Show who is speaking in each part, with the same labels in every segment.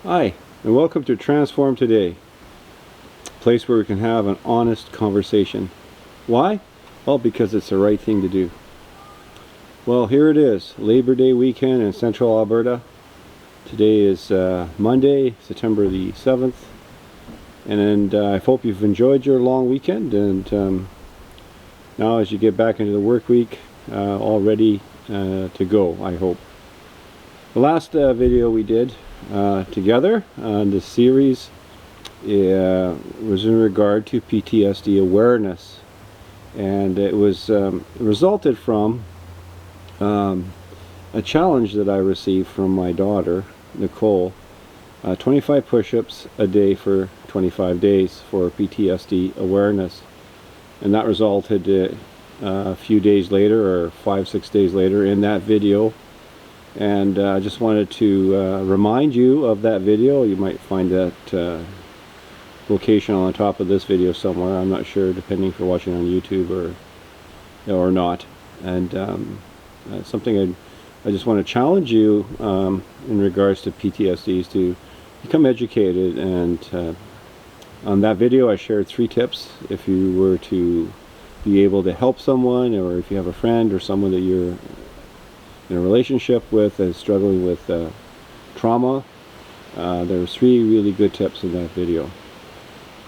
Speaker 1: Hi, and welcome to Transform Today, a place where we can have an honest conversation. Why? Well, because it's the right thing to do. Well, here it is, Labor Day weekend in central Alberta. Today is Monday, September the 7th, and I hope you've enjoyed your long weekend, and now as you get back into the work week, all ready to go, I hope. The last video we did together on this series was in regard to PTSD awareness, and it was resulted from a challenge that I received from my daughter Nicole, 25 push-ups a day for 25 days for PTSD awareness, and that resulted a few days later, or 5-6 days later, in that video. And I just wanted to remind you of that video. You might find that location on the top of this video somewhere. I'm not sure, depending if you're watching on YouTube or not. And something I just want to challenge you in regards to PTSD is to become educated. And on that video I shared 3 tips if you were to be able to help someone, or if you have a friend or someone that you're in a relationship with and struggling with trauma. There's 3 really good tips in that video.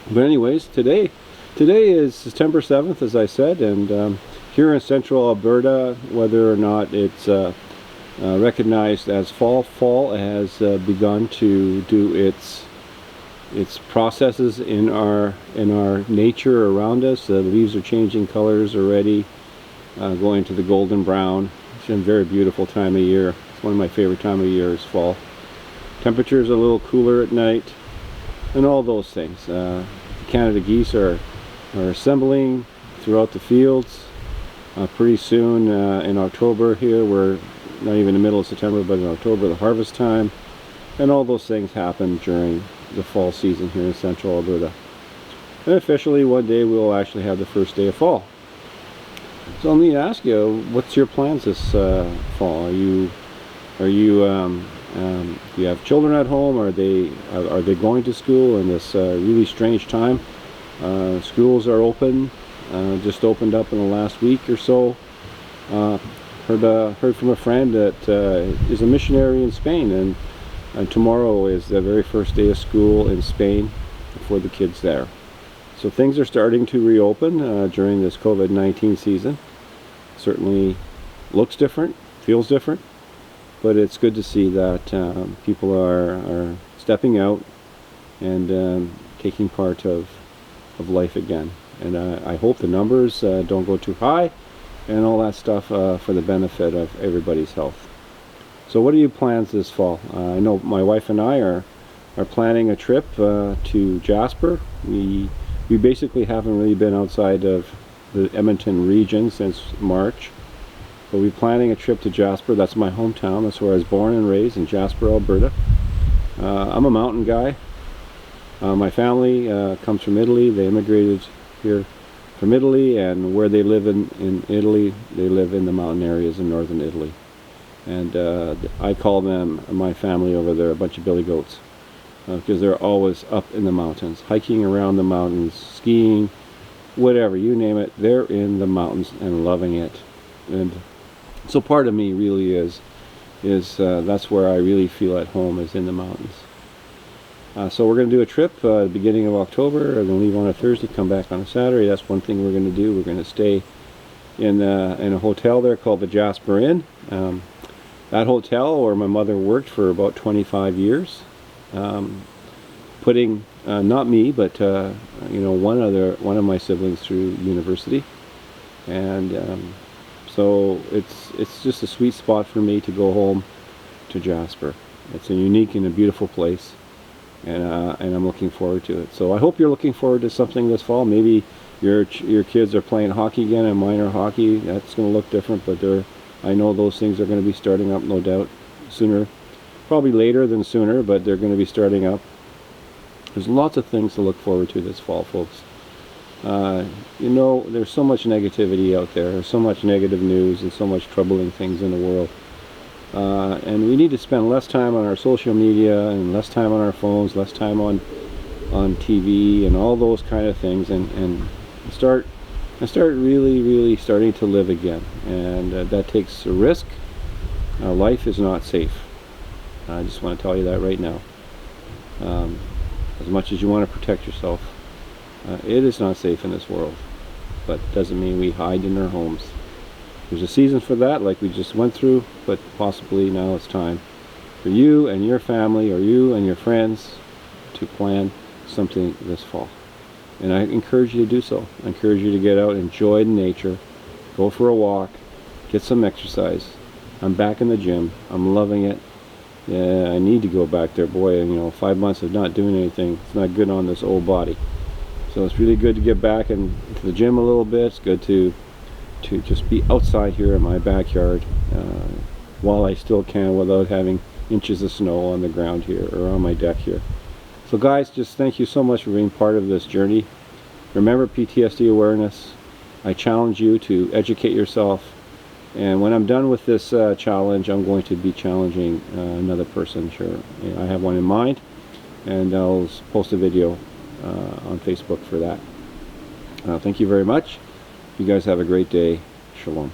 Speaker 1: But anyways, today is September 7th, as I said, and here in central Alberta, whether or not it's recognized as fall has begun to do its processes in our nature around us. The leaves are changing colors already, going to the golden brown. It's a very beautiful time of year. It's one of my favorite time of year is fall. Temperatures are a little cooler at night, and all those things. Canada geese are assembling throughout the fields. Pretty soon in October here, we're not even in the middle of September, but in October, the harvest time, and all those things happen during the fall season here in central Alberta. And officially one day we'll actually have the first day of fall. So let me ask you, what's your plans this fall? Do you have children at home? Are they going to school in this really strange time? Schools are open, just opened up in the last week or so. Heard from a friend that is a missionary in Spain, and tomorrow is the very first day of school in Spain for the kids there. So things are starting to reopen during this COVID-19 season. Certainly looks different, feels different, but it's good to see that people are stepping out and taking part of life again. And I hope the numbers don't go too high and all that stuff for the benefit of everybody's health. So what are your plans this fall? I know my wife and I are planning a trip to Jasper. We basically haven't really been outside of the Edmonton region since March, but we're planning a trip to Jasper. That's my hometown. That's where I was born and raised, in Jasper, Alberta. I'm a mountain guy. My family comes from Italy. They immigrated here from Italy, and where they live in Italy, they live in the mountain areas in northern Italy. And I call them, my family over there, a bunch of billy goats. Because they're always up in the mountains, hiking around the mountains, skiing, whatever, you name it, they're in the mountains and loving it. And so part of me really is that's where I really feel at home, is in the mountains. So we're going to do a trip the beginning of October. We're going to leave on a Thursday, come back on a Saturday. That's one thing we're going to do. We're going to stay in a hotel there called the Jasper Inn. That hotel where my mother worked for about 25 years. Putting not me, but one of my siblings through university, and so it's just a sweet spot for me to go home to Jasper. It's a unique and a beautiful place, and I'm looking forward to it. So I hope you're looking forward to something this fall. Maybe your kids are playing hockey again, and minor hockey. That's going to look different, but I know those things are going to be starting up, no doubt, sooner. Probably later than sooner, but they're going to be starting up. There's lots of things to look forward to this fall, folks. There's so much negativity out there. There's so much negative news and so much troubling things in the world. And we need to spend less time on our social media and less time on our phones, less time on TV and all those kind of things, and start really starting to live again. And that takes a risk. Life is not safe. I just want to tell you that right now. As much as you want to protect yourself, it is not safe in this world. But it doesn't mean we hide in our homes. There's a season for that, like we just went through, but possibly now it's time for you and your family, or you and your friends, to plan something this fall. And I encourage you to do so. I encourage you to get out, enjoy nature, go for a walk, get some exercise. I'm back in the gym. I'm loving it. Yeah, I need to go back there. Boy, 5 months of not doing anything, it's not good on this old body. So it's really good to get back into the gym a little bit. It's good to just be outside here in my backyard while I still can, without having inches of snow on the ground here or on my deck here. So guys, just thank you so much for being part of this journey. Remember PTSD awareness. I challenge you to educate yourself, and when I'm done with this challenge, I'm going to be challenging another person. Sure, I have one in mind, and I'll post a video on Facebook for that. Thank you very much. You guys have a great day. Shalom.